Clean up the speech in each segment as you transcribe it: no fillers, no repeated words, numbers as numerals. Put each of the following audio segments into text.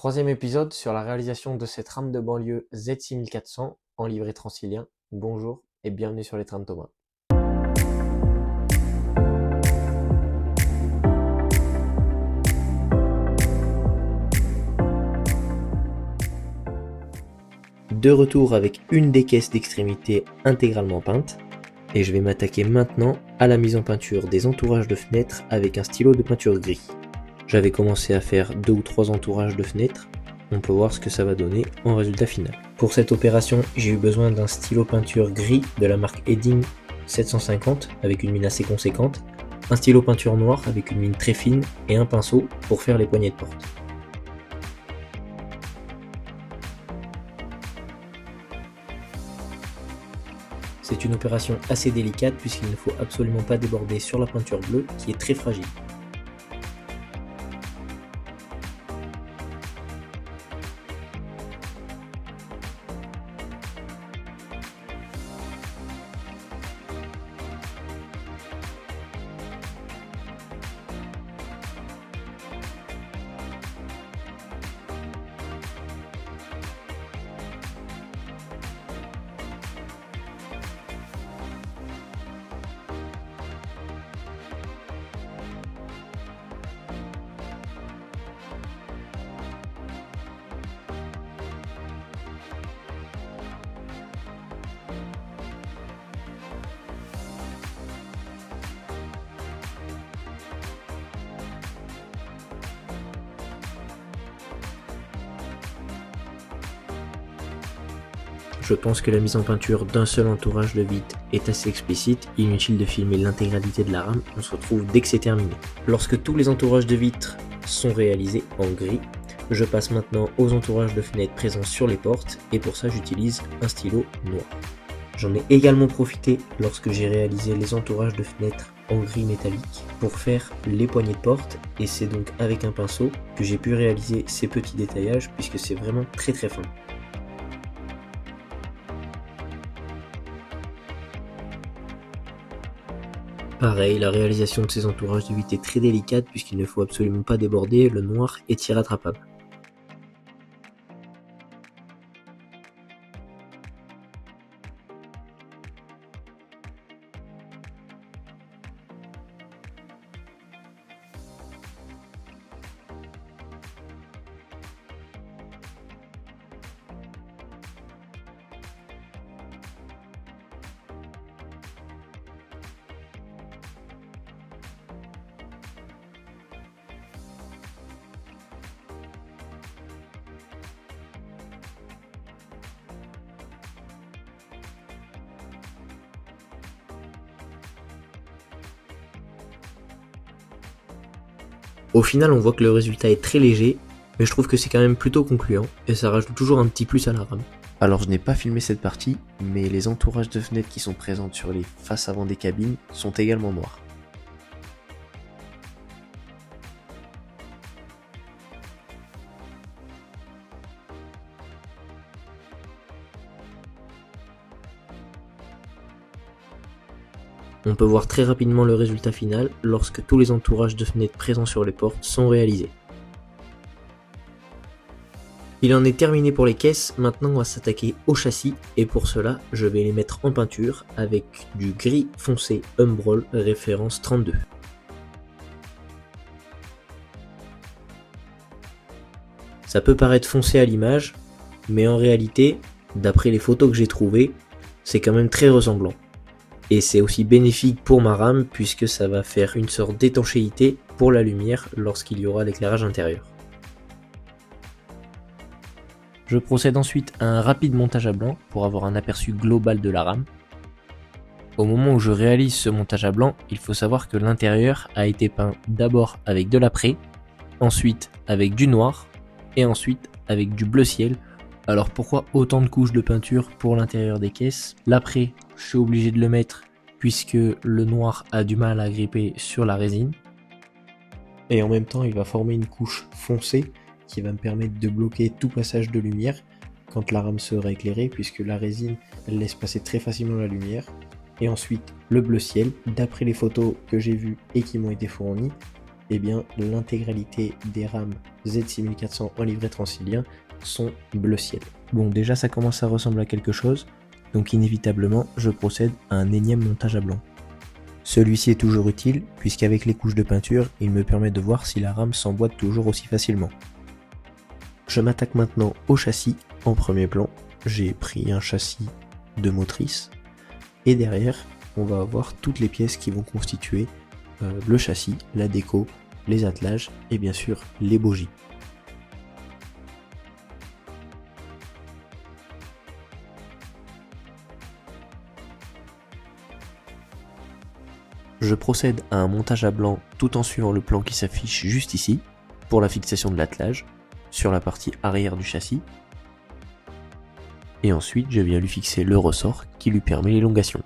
Troisième épisode sur la réalisation de cette rame de banlieue Z6400 en livret transilien. Bonjour et bienvenue sur les trains de Thomas. De retour avec une des caisses d'extrémité intégralement peinte, et je vais m'attaquer maintenant à la mise en peinture des entourages de fenêtres avec un stylo de peinture gris. J'avais commencé à faire 2 ou 3 entourages de fenêtres, on peut voir ce que ça va donner en résultat final. Pour cette opération, j'ai eu besoin d'un stylo peinture gris de la marque Edding 750 avec une mine assez conséquente, un stylo peinture noir avec une mine très fine et un pinceau pour faire les poignées de porte. C'est une opération assez délicate puisqu'il ne faut absolument pas déborder sur la peinture bleue qui est très fragile. Je pense que la mise en peinture d'un seul entourage de vitre est assez explicite, inutile de filmer l'intégralité de la rame, on se retrouve dès que c'est terminé. Lorsque tous les entourages de vitres sont réalisés en gris, je passe maintenant aux entourages de fenêtres présents sur les portes et pour ça j'utilise un stylo noir. J'en ai également profité lorsque j'ai réalisé les entourages de fenêtres en gris métallique pour faire les poignées de porte et c'est donc avec un pinceau que j'ai pu réaliser ces petits détaillages puisque c'est vraiment très fin. Pareil, la réalisation de ces entourages de vitre est très délicate puisqu'il ne faut absolument pas déborder, le noir est irrattrapable. Au final, on voit que le résultat est très léger, mais je trouve que c'est quand même plutôt concluant, et ça rajoute toujours un petit plus à la rame. Alors je n'ai pas filmé cette partie, mais les entourages de fenêtres qui sont présentes sur les faces avant des cabines sont également noirs. On peut voir très rapidement le résultat final lorsque tous les entourages de fenêtres présents sur les portes sont réalisés. Il en est terminé pour les caisses, maintenant on va s'attaquer au châssis et pour cela je vais les mettre en peinture avec du gris foncé Humbrol référence 32. Ça peut paraître foncé à l'image, mais en réalité, d'après les photos que j'ai trouvées, c'est quand même très ressemblant. Et c'est aussi bénéfique pour ma rame puisque ça va faire une sorte d'étanchéité pour la lumière lorsqu'il y aura l'éclairage intérieur. Je procède ensuite à un rapide montage à blanc pour avoir un aperçu global de la rame. Au moment où je réalise ce montage à blanc, il faut savoir que l'intérieur a été peint d'abord avec de l'appré, ensuite avec du noir et ensuite avec du bleu ciel. Alors pourquoi autant de couches de peinture pour l'intérieur des caisses? L'appré, je suis obligé de le mettre puisque le noir a du mal à gripper sur la résine. Et en même temps, il va former une couche foncée qui va me permettre de bloquer tout passage de lumière quand la rame sera éclairée puisque la résine elle laisse passer très facilement la lumière. Et ensuite le bleu ciel, d'après les photos que j'ai vues et qui m'ont été fournies, eh bien l'intégralité des rames Z6400 en livret transilien sont bleu ciel. Bon, déjà ça commence à ressembler à quelque chose, donc inévitablement je procède à un énième montage à blanc. Celui-ci est toujours utile puisqu'avec les couches de peinture, il me permet de voir si la rame s'emboîte toujours aussi facilement. Je m'attaque maintenant au châssis en premier plan. J'ai pris un châssis de motrice et derrière on va avoir toutes les pièces qui vont constituer le châssis, la déco, les attelages et bien sûr les bogies. Je procède à un montage à blanc tout en suivant le plan qui s'affiche juste ici pour la fixation de l'attelage sur la partie arrière du châssis. Et ensuite je viens lui fixer le ressort qui lui permet l'élongation.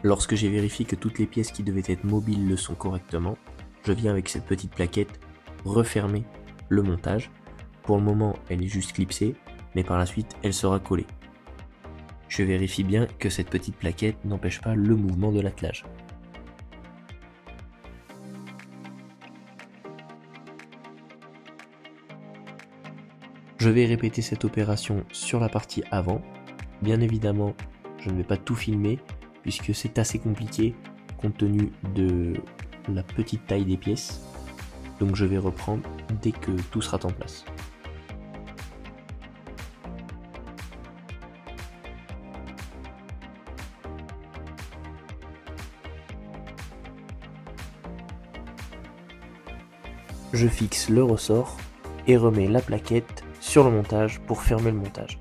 Lorsque j'ai vérifié que toutes les pièces qui devaient être mobiles le sont correctement, je viens avec cette petite plaquette refermer le montage. Pour le moment, elle est juste clipsée, mais par la suite, elle sera collée. Je vérifie bien que cette petite plaquette n'empêche pas le mouvement de l'attelage. Je vais répéter cette opération sur la partie avant. Bien évidemment, je ne vais pas tout filmer puisque c'est assez compliqué compte tenu de la petite taille des pièces. Donc je vais reprendre dès que tout sera en place. Je fixe le ressort et remets la plaquette sur le montage pour fermer le montage.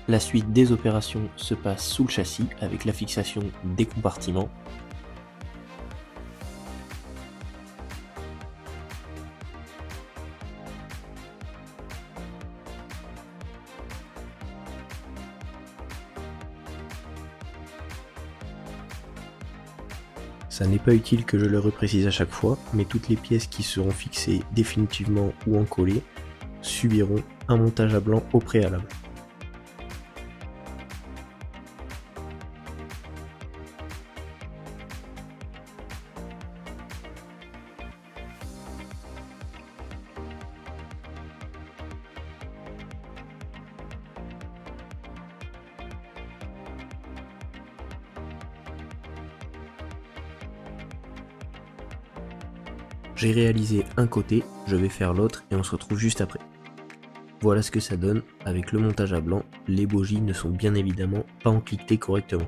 La suite des opérations se passe sous le châssis avec la fixation des compartiments. Ça n'est pas utile que je le reprécise à chaque fois, mais toutes les pièces qui seront fixées définitivement ou encollées subiront un montage à blanc au préalable. J'ai réalisé un côté, je vais faire l'autre et on se retrouve juste après. Voilà ce que ça donne avec le montage à blanc, les bogies ne sont bien évidemment pas encliquetées correctement.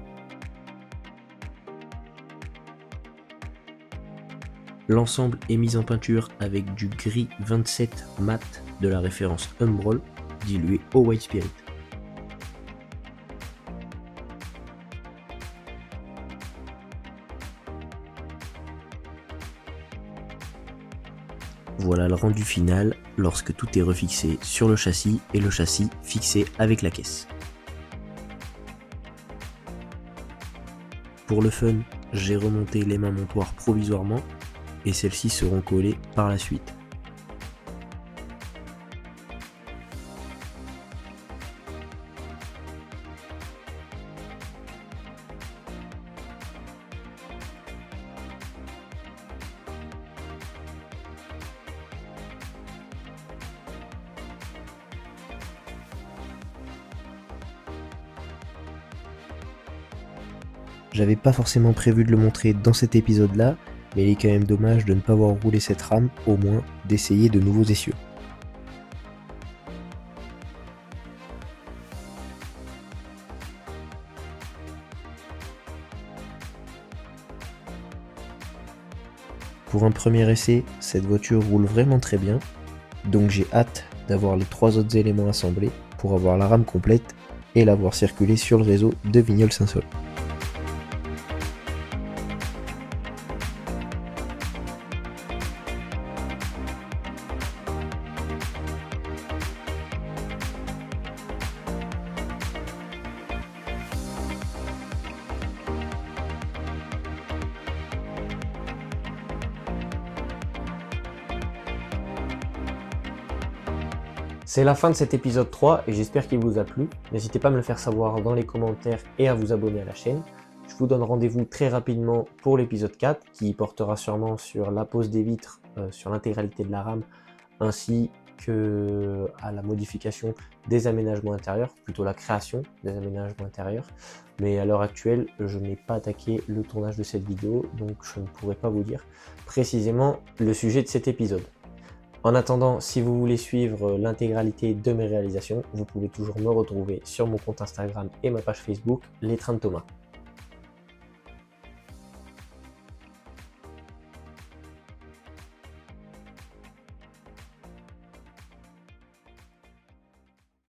L'ensemble est mis en peinture avec du gris 27 mat de la référence Umbral dilué au White Spirit. Voilà le rendu final lorsque tout est refixé sur le châssis et le châssis fixé avec la caisse. Pour le fun, j'ai remonté les mains montoirs provisoirement et celles-ci seront collées par la suite. J'avais pas forcément prévu de le montrer dans cet épisode-là, mais il est quand même dommage de ne pas avoir roulé cette rame, au moins d'essayer de nouveaux essieux. Pour un premier essai, cette voiture roule vraiment très bien, donc j'ai hâte d'avoir les 3 autres éléments assemblés pour avoir la rame complète et la voir circuler sur le réseau de Vignoles-Saint-Saulve. C'est la fin de cet épisode 3 et j'espère qu'il vous a plu. N'hésitez pas à me le faire savoir dans les commentaires et à vous abonner à la chaîne. Je vous donne rendez-vous très rapidement pour l'épisode 4 qui portera sûrement sur la pose des vitres sur l'intégralité de la rame ainsi que à la modification des aménagements intérieurs, plutôt la création des aménagements intérieurs. Mais à l'heure actuelle, je n'ai pas attaqué le tournage de cette vidéo, donc je ne pourrai pas vous dire précisément le sujet de cet épisode. En attendant, si vous voulez suivre l'intégralité de mes réalisations, vous pouvez toujours me retrouver sur mon compte Instagram et ma page Facebook, Les Trains de Thomas.